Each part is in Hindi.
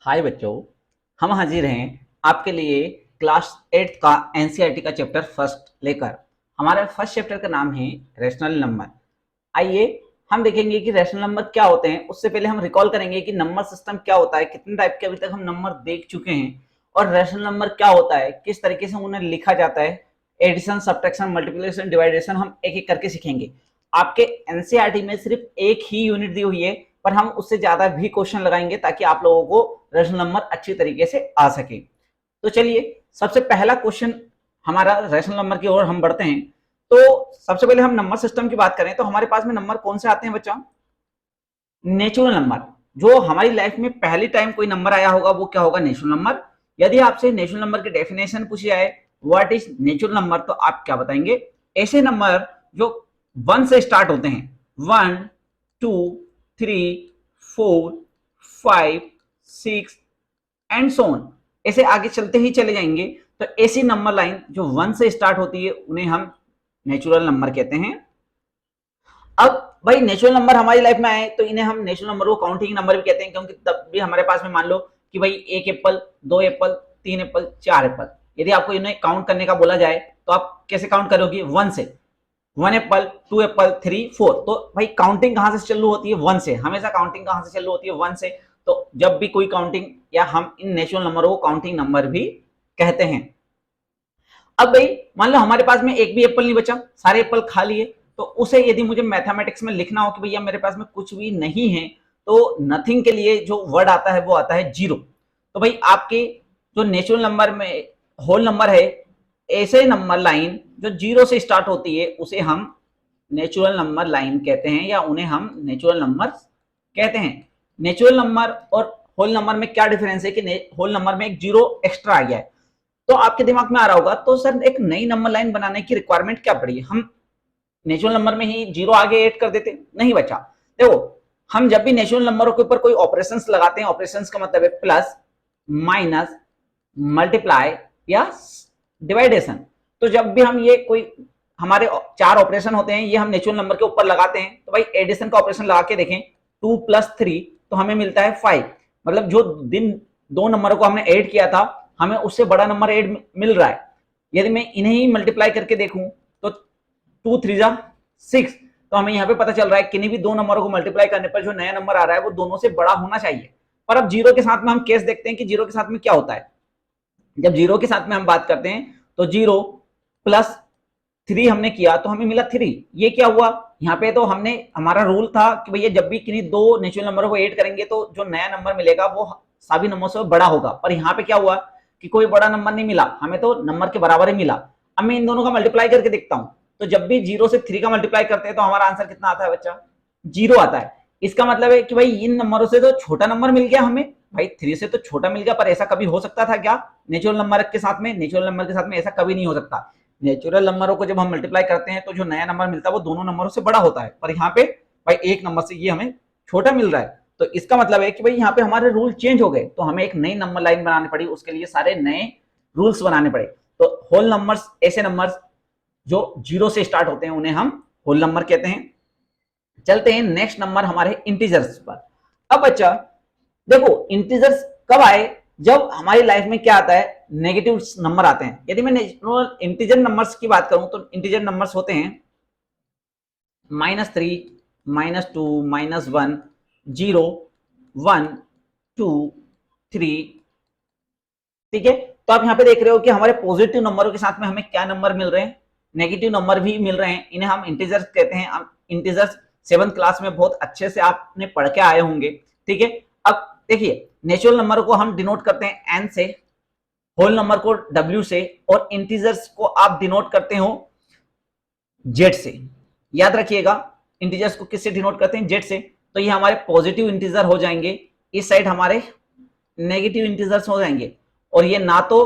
हाय बच्चों, हम हाजिर हैं आपके लिए क्लास 8 का एनसीईआरटी का चैप्टर फर्स्ट लेकर। हमारे फर्स्ट चैप्टर का नाम है रैशनल नंबर। आइए हम देखेंगे कि रैशनल नंबर क्या होते हैं। उससे पहले हम रिकॉल करेंगे कि नंबर सिस्टम क्या होता है, कितने टाइप के अभी तक हम नंबर देख चुके हैं और रैशनल नंबर क्या होता है, किस तरीके से उन्हें लिखा जाता है। एडिशन, सब्ट्रैक्शन, मल्टीप्लिकेशन, डिवाइडेशन हम एक एक करके सीखेंगे। आपके एनसीईआरटी में सिर्फ एक ही यूनिट दी हुई है, पर हम उससे ज्यादा भी क्वेश्चन लगाएंगे ताकि आप लोगों को रैशनल नंबर अच्छी तरीके से आ सके। तो चलिए सबसे पहला क्वेश्चन हमारा रैशनल नंबर की ओर हम बढ़ते हैं। तो सबसे पहले हम नंबर सिस्टम की बात करें तो हमारे पास में नंबर कौन से आते हैं बच्चा? Natural number. जो हमारी लाइफ में पहली टाइम कोई नंबर आया होगा वो क्या होगा? Natural number. यदि आपसे नेचुरल नंबर की डेफिनेशन पूछी जाए व्हाट इज नेचुरल नंबर, तो आप क्या बताएंगे? ऐसे नंबर जो 1 से स्टार्ट होते हैं, 1 2 3 4 5 6 एंड सो ऑन, ऐसे आगे चलते ही चले जाएंगे। तो ऐसी नंबर लाइन जो 1 से स्टार्ट होती है उन्हें हम नेचुरल नंबर कहते हैं। अब भाई नेचुरल नंबर हमारी लाइफ में आए तो इन्हें हम नेचुरल नंबर को काउंटिंग नंबर भी कहते हैं, क्योंकि तब भी हमारे पास में मान लो कि भाई 1 एप्पल, 2 एप्पल, 3 एप्पल, 4 एप्पल, यदि आपको इन्हें काउंट करने का बोला जाए तो आप कैसे काउंट करोगे? 1 से। 1 एप्पल, 2 एप्पल, 3 4। तो भाई काउंटिंग कहां से चालू होती है? 1 से। हमेशा काउंटिंग कहां से चालू होती है? 1 से। तो जब भी कोई काउंटिंग, या हम इन नेचुरल नंबरों को काउंटिंग नंबर भी कहते हैं। अब भाई मान लो हमारे पास में एक भी एप्पल नहीं बचा, सारे एप्पल खा लिए, तो उसे यदि मुझे मैथमेटिक्स में लिखना हो कि भैया मेरे पास में कुछ भी नहीं है, तो नथिंग के लिए जो वर्ड आता है वो आता है जीरो। तो भाई आपके जो नेचुरल नंबर में होल नंबर है, ऐसे नंबर लाइन जो जीरो से स्टार्ट होती है उसे हम नेचुरल नंबर लाइन कहते हैं, या उन्हें हम नेचुरल नंबर कहते हैं। नेचुरल नंबर और होल नंबर में क्या डिफरेंस है कि होल नंबर में एक जीरो एक्स्ट्रा आ गया है। तो आपके दिमाग में आ रहा होगा तो सर एक नई नंबर लाइन बनाने की रिक्वायरमेंट क्या पड़ी? हम नेचुरल नंबर में ही जीरो आगे ऐड कर देते? नहीं बच्चा। देखो, हम जब भी नेचुरल नंबरों के ऊपर कोई ऑपरेशंस लगाते हैं, ऑपरेशंस का मतलब है प्लस, माइनस, मल्टीप्लाई या डिवाइडेशन। तो जब भी हम ये कोई हमारे चार ऑपरेशन होते हैं ये हम नेचुरल नंबर के ऊपर लगाते हैं, तो भाई एडिशन का ऑपरेशन लगा के देखें, 2 + 3 तो हमें मिलता है 5। मतलब जो दिन दो नंबरों को हमने ऐड किया था हमें उससे बड़ा नंबर ऐड मिल रहा है। यदि मैं इन्हें ही मल्टीप्लाई करके देखूं तो 2 3 जा 6, तो हमें यहाँ पे पता चल रहा है किन्हीं भी दो नंबरों को मल्टीप्लाई करने पर जो नया नंबर आ रहा है वो दोनों से बड़ा होना चाहिए। पर अब जीरो के साथ में हम केस देखते हैं कि जीरो के साथ में क्या होता है। जब जीरो के साथ में हम बात करते हैं तो 0 + 3 हमने किया तो हमें मिला 3। ये क्या हुआ? यहाँ पे तो हमने, हमारा रूल था कि भैया जब भी किन्हीं दो नेचुरल नंबरों को ऐड करेंगे तो जो नया नंबर मिलेगा वो सभी नंबरों से बड़ा होगा। पर यहाँ पे क्या हुआ कि कोई बड़ा नंबर नहीं मिला, हमें तो नंबर के बराबर ही मिला। अब मैं इन दोनों का मल्टीप्लाई करके देखता हूँ, तो जब भी 0 से 3 का मल्टीप्लाई करते हैं तो हमारा आंसर कितना आता है बच्चा? 0 आता है। इसका मतलब है कि भाई इन नंबरों से तो छोटा नंबर मिल गया हमें। भाई 3 से तो छोटा मिल गया, पर ऐसा कभी हो सकता था क्या नेचुरल नंबर के साथ में? नेचुरल नंबर के साथ में ऐसा कभी नहीं हो सकता। नेचुरल नंबरों को जब हम मल्टीप्लाई करते हैं तो जो नया नंबर मिलता है वो दोनों नंबरों से बड़ा होता है, पर यहाँ पे भाई एक नंबर से ये हमें छोटा मिल रहा है। तो इसका मतलब है कि भाई यहाँ पे हमारे रूल चेंज हो गए, तो हमें एक नई नंबर लाइन बनानी पड़ी, उसके लिए सारे नए रूल्स बनाने पड़े। तो होल नंबर्स, ऐसे नंबर्स जो जीरो से स्टार्ट होते हैं उन्हें हम होल नंबर कहते हैं। चलते हैं नेक्स्ट नंबर हमारे इंटीजर्स पर। अब बच्चा देखो, इंटीजर्स कब आए? जब हमारी लाइफ में क्या आता है? नेगेटिव नंबर आते हैं। यदि मैं इंटीजर नंबर्स की बात करूं तो इंटीजर नंबर्स होते हैं -3, -2, -1, 0, 1, 2, 3। ठीक है, तो आप यहाँ पे देख रहे हो कि हमारे पॉजिटिव नंबरों के साथ में हमें क्या नंबर मिल रहे हैं? नेगेटिव नंबर भी मिल रहे हैं। इन्हें हम इंटीजर्स कहते हैं। हम इंटीजर्स 7th क्लास में बहुत अच्छे से आपने पढ़ के आए होंगे। ठीक है, अब देखिए नेचुरल नंबर को हम डिनोट करते हैं n से, होल नंबर को w से, और इंटीजर्स को आप डिनोट करते हो z से। याद रखिएगा, इंटीजर्स को किससे डिनोट करते हैं? z से। तो ये हमारे पॉजिटिव इंटीजर हो जाएंगे, इस साइड हमारे नेगेटिव इंटीजर्स हो जाएंगे। और ये ना तो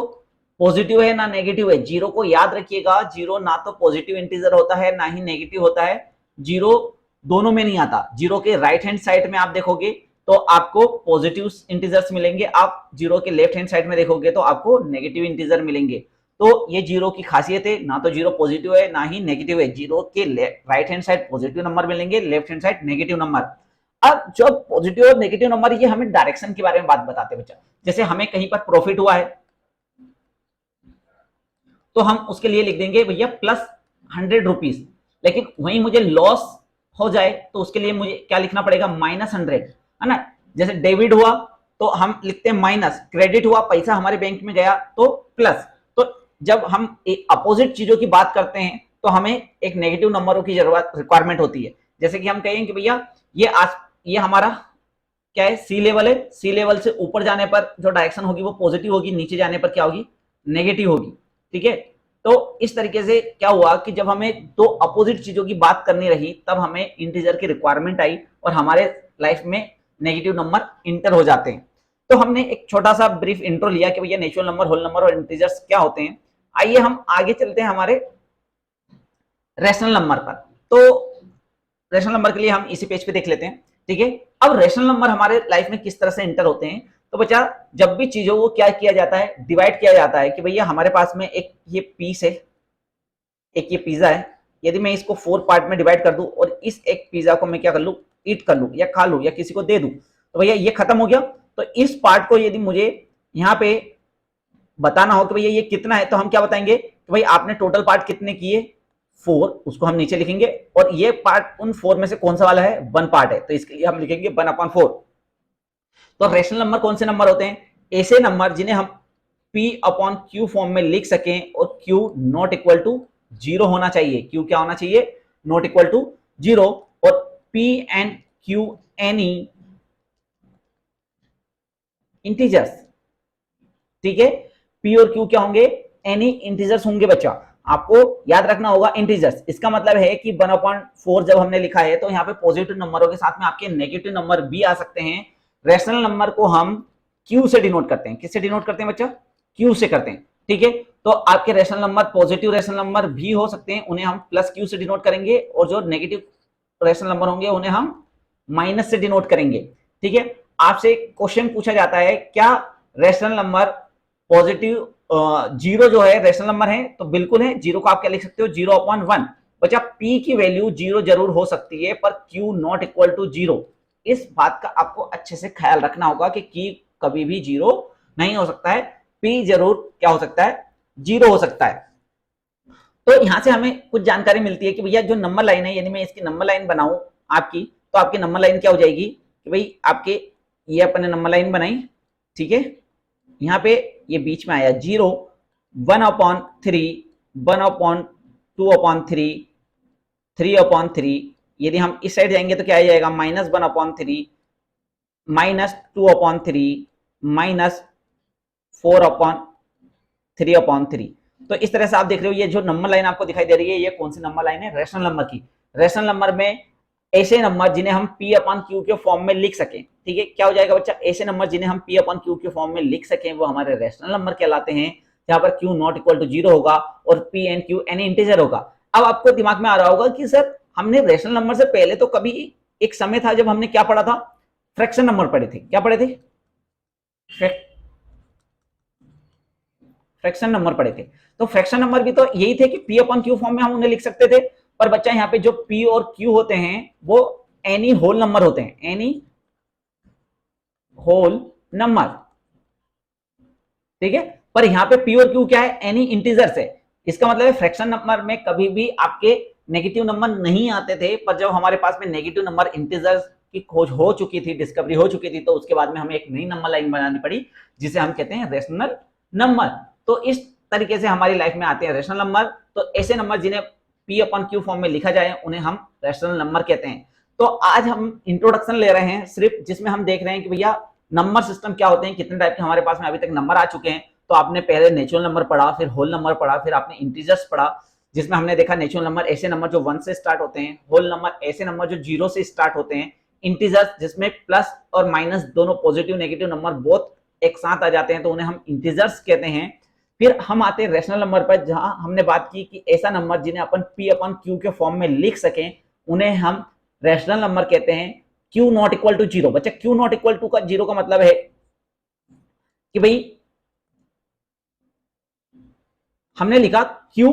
पॉजिटिव है ना नेगेटिव है। जीरो को याद रखिएगा, जीरो ना तो पॉजिटिव इंटीजर होता है ना ही नेगेटिव होता है। जीरो दोनों में नहीं आता। जीरो के राइट हैंड साइड में आप देखोगे तो आपको पॉजिटिव इंटीजर्स मिलेंगे, आप जीरो के लेफ्ट हैंड साइड में देखोगे तो आपको नेगेटिव इंटीजर मिलेंगे। तो ये जीरो की खासियत है, ना तो जीरो पॉजिटिव है ना ही नेगेटिव है। जीरो के right hand side positive number मिलेंगे, left hand side negative number. अब जो पॉजिटिव और नेगेटिव नंबर ये हमें डायरेक्शन के बारे में बात बताते हैं बच्चा। जैसे हमें कहीं पर प्रॉफिट हुआ है तो हम उसके लिए लिख देंगे भैया +100 रुपीज, लेकिन वहीं मुझे लॉस हो जाए तो उसके लिए मुझे क्या लिखना पड़ेगा, -100, है ना। जैसे डेबिट हुआ तो हम लिखते हैं माइनस, क्रेडिट हुआ पैसा हमारे बैंक में गया तो प्लस। तो जब हम अपोजिट चीजों की बात करते हैं तो हमें एक नेगेटिव नंबरों की जरूरत रिक्वायरमेंट होती है। जैसे कि हम कहें कि भैया ये हमारा क्या है, सी लेवल है, सी लेवल से ऊपर जाने पर जो डायरेक्शन होगी वो पॉजिटिव होगी, नीचे जाने पर क्या होगी, नेगेटिव होगी। ठीक है, तो इस तरीके से क्या हुआ कि जब हमें दो अपोजिट चीजों की बात करनी रही तब हमें इंटीजर की रिक्वायरमेंट आई और हमारे लाइफ में नेगेटिव नंबर इंटर हो जाते हैं। तो हमने एक छोटा सा ब्रीफ इंट्रो लिया कि भैया नेचुरल नंबर, होल नंबर और इंटीजर्स क्या होते हैं। आइए हम आगे चलते हैं हमारे रैशनल नंबर पर। तो रैशनल नंबर के लिए हम इसी पेज पे देख लेते हैं। ठीक है, अब रैशनल नंबर हमारे लाइफ में किस तरह से इंटर होते हैं। तो बच्चा जब भी चीजों को क्या किया जाता है, डिवाइड किया जाता है कि भैया हमारे पास में एक ये पीस है, एक ये पिज्जा है, यदि मैं इसको 4 पार्ट में डिवाइड कर दूं और इस एक पिज्जा को मैं क्या कर लूं, ईट कर लूं या खा लूं या किसी को दे दूं, तो भैया ये खत्म हो गया। तो इस पार्ट को यदि मुझे यहाँ पे बताना हो कि भैया ये कितना है, तो हम क्या बताएंगे कि भाई आपने टोटल पार्ट कितने किए, 4, उसको हम नीचे लिखेंगे और ये पार्ट उन 4 में से कौन सा वाला है, 1 पार्ट है, तो इसके लिए हम लिखेंगे 1/4। तो रेशनल नंबर कौन से नंबर होते हैं, ऐसे नंबर जिन्हें हम P/Q फॉर्म में लिख सकें और Q नॉट इक्वल टू 0 होना चाहिए। Q क्या होना चाहिए, नॉट इक्वल टू 0। और P and Q any integers. ठीक है, P और Q क्या होंगे, एनी इंटीजर्स होंगे बच्चा। आपको याद रखना होगा इंटीजर्स, इसका मतलब है कि 1/4 जब हमने लिखा है तो यहाँ पे पॉजिटिव नंबरों के साथ में आपके नेगेटिव नंबर भी आ सकते हैं। रैशनल नंबर को हम Q से डिनोट करते हैं। किससे डिनोट करते हैं बच्चा, Q से करते हैं। ठीक है, तो आपके rational number positive rational number भी हो सकते हैं, उन्हें हम +Q से डिनोट करेंगे, और जो नेगेटिव रैशनल नंबर होंगे उन्हें हम माइनस से डिनोट करेंगे। ठीक है, आपसे क्वेश्चन पूछा जाता है क्या रैशनल नंबर पॉजिटिव 0 जो है रैशनल नंबर है, तो बिल्कुल है। 0 को आप क्या लिख सकते हो, 0/1। बच्चा P की वैल्यू 0 जरूर हो सकती है पर Q नॉट इक्वल टू 0। इस बात का आपको अच्छे से ख्याल रखना होगा कि Q कभी भी 0 नहीं हो सकता है, P जरूर क्या हो सकता है, 0 हो सकता है। तो यहां से हमें कुछ जानकारी मिलती है कि भैया जो नंबर लाइन है, यदि मैं इसकी नंबर लाइन बनाऊं आपकी, तो आपकी नंबर लाइन क्या हो जाएगी कि भाई आपके ये अपने नंबर लाइन बनाई। ठीक है, यहाँ पे ये बीच में आया 0, 1/3, 1/2/3, 3/3। यदि हम इस साइड जाएंगे तो क्या आ जाएगा, -1/3, -2/3, -4/3/3। तो इस तरह से आप देख रहे हो ये जो नंबर लाइन आपको दिखाई दे रही है ये कौन सी नंबर लाइन है, रैशनल नंबर की। रैशनल नंबर में ऐसे नंबर जिन्हें हम P/Q के फॉर्म में लिख सकें। ठीक है, क्या हो जाएगा बच्चा, ऐसे नंबर जिन्हें हम P/Q के फॉर्म में लिख सकें वो हमारे रैशनल नंबर कहलाते हैं, जहां पर Q नॉट इक्वल टू 0 होगा और P and Q any integer होगा। अब आपको दिमाग में आ रहा होगा कि सर हमने रैशनल नंबर से पहले तो कभी एक समय था जब हमने क्या पढ़ा था, फ्रैक्शन नंबर पढ़े थे। क्या पढ़े थे, फ्रैक्शन नंबर पढ़े थे। तो फ्रैक्शन नंबर भी तो यही थे कि P/Q फॉर्म में हम उन्हें लिख सकते थे, पर बच्चा यहाँ पे जो P और Q होते हैं वो एनी होल नंबर होते हैं, एनी होल नंबर। ठीक है, पर यहाँ पे P और Q क्या है, एनी इंटीजर्स है। इसका मतलब है फ्रैक्शन नंबर में कभी भी आपके नेगेटिव नंबर नहीं आते थे, पर जब हमारे पास में नेगेटिव नंबर इंटीजर्स की खोज हो चुकी थी, डिस्कवरी हो चुकी थी, तो उसके बाद में हमें एक नई नंबर लाइन बनानी पड़ी जिसे हम कहते हैं रैशनल नंबर। तो इस तरीके से हमारी लाइफ में आते हैं रैशनल नंबर। तो ऐसे नंबर जिन्हें P/Q फॉर्म में लिखा जाए उन्हें हम रैशनल नंबर कहते हैं। तो आज हम इंट्रोडक्शन ले रहे हैं सिर्फ, जिसमें हम देख रहे हैं कि भैया नंबर सिस्टम क्या होते हैं, कितने टाइप के हमारे पास में अभी तक नंबर आ चुके हैं। तो आपने पहले नेचुरल नंबर पढ़ा, फिर होल नंबर पढ़ा, फिर आपने इंटीजर्स पढ़ा, जिसमें हमने देखा नेचुरल नंबर ऐसे नंबर जो 1 से स्टार्ट होते हैं, होल नंबर ऐसे नंबर जो 0 से स्टार्ट होते हैं, इंटीजर्स जिसमें प्लस और माइनस दोनों पॉजिटिव नेगेटिव नंबर बोथ एक साथ आ जाते हैं तो उन्हें हम इंटीजर्स कहते हैं। फिर हम आते हैं रैशनल नंबर पर, जहां हमने बात की कि ऐसा नंबर जिन्हें अपन P/Q के फॉर्म में लिख सकें उन्हें हम रैशनल नंबर कहते हैं। Q not equal to 0। बच्चा Q नॉट इक्वल टू का 0 का मतलब है कि भाई हमने लिखा Q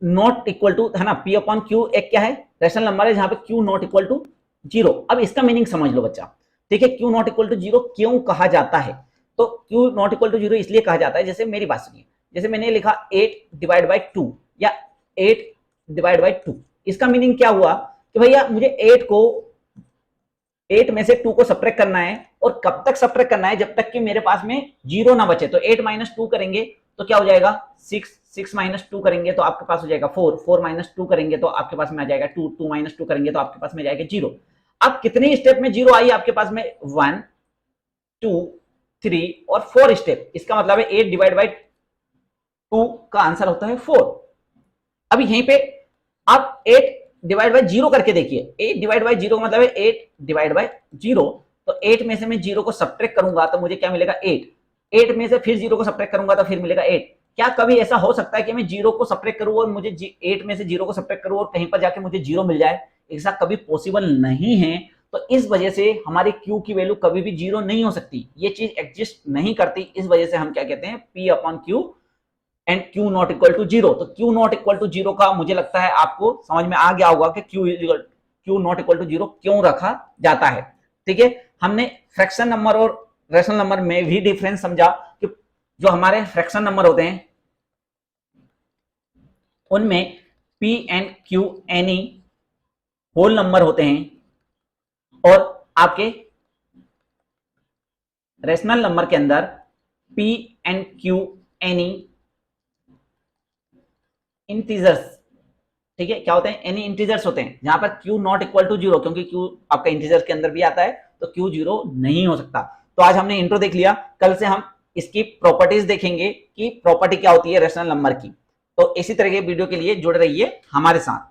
नॉट इक्वल टू, है ना, P/Q एक क्या है, रैशनल नंबर है जहां पे Q not equal to zero. अब इसका मीनिंग समझ लो बच्चा, ठीक है। Q not equal to zero क्यों कहा जाता है? तो Q not equal to zero इसलिए कहा जाता है, जैसे मेरी बात सुनिए, जैसे मैंने लिखा 8 डिवाइड बाई 2 या 8 डिवाइड बाई 2, इसका मीनिंग क्या हुआ कि भैया मुझे 8 में से 2 को सब्ट्रैक्ट करना है, और कब तक सब्ट्रैक्ट करना है? जब तक कि मेरे पास में जीरो ना बचे। तो 8 माइनस 2 करेंगे तो क्या हो जाएगा 6, 6 माइनस 2 करेंगे तो आपके पास हो जाएगा 4, 4 माइनस 2 करेंगे तो आपके पास में आ जाएगा 2, 2 माइनस 2 करेंगे तो आपके पास में जाएगा 0। अब कितने स्टेप में जीरो आई आपके पास में? 1, 2, 3 और 4 स्टेप। इसका मतलब है 8 डिवाइड बाई 2 का आंसर होता है 4। अब यहीं पे आप 8 डिवाइड बाई 0 करके देखिए। 8 डिवाइड बाई 0 का मतलब है 8 डिवाइड बाई 0। तो 8 में से मैं 0 को सब्ट्रैक्ट करूंगा तो मुझे क्या मिलेगा 8। 8 में से फिर 0 को सब्ट्रैक्ट करूंगा तो फिर मिलेगा 8। क्या कभी ऐसा हो सकता है कि मैं 0 को सब्ट्रैक्ट करूं और मुझे 8 में से 0 को सब्ट्रैक्ट करूं और कहीं पर जाके मुझे 0 मिल जाए? ऐसा कभी पॉसिबल नहीं है। तो इस वजह से हमारी Q की वैल्यू कभी भी 0 नहीं हो सकती, ये चीज एग्जिस्ट नहीं करती। इस वजह से हम क्या कहते हैं P upon Q and Q not equal to 0। तो Q नॉट इक्वल टू 0 का मुझे लगता है आपको समझ में आ गया होगा कि Q नॉट इक्वल टू 0 क्यों रखा जाता है। ठीक है, हमने फ्रैक्शन नंबर और रेशनल नंबर में भी डिफरेंस समझा कि जो हमारे फ्रैक्शन नंबर होते हैं उनमें P and Q any whole number होते हैं, और आपके रेशनल नंबर के अंदर P and Q any integers, ठीक है, क्या होते हैं? एनी इंटीजर्स होते हैं, जहां पर Q नॉट इक्वल टू 0, क्योंकि Q आपका इंटीजर्स के अंदर भी आता है तो Q 0 नहीं हो सकता। तो आज हमने इंट्रो देख लिया, कल से हम इसकी प्रॉपर्टीज देखेंगे कि प्रॉपर्टी क्या होती है रेशनल नंबर की। तो इसी तरह के वीडियो के लिए जुड़े रहिए हमारे साथ।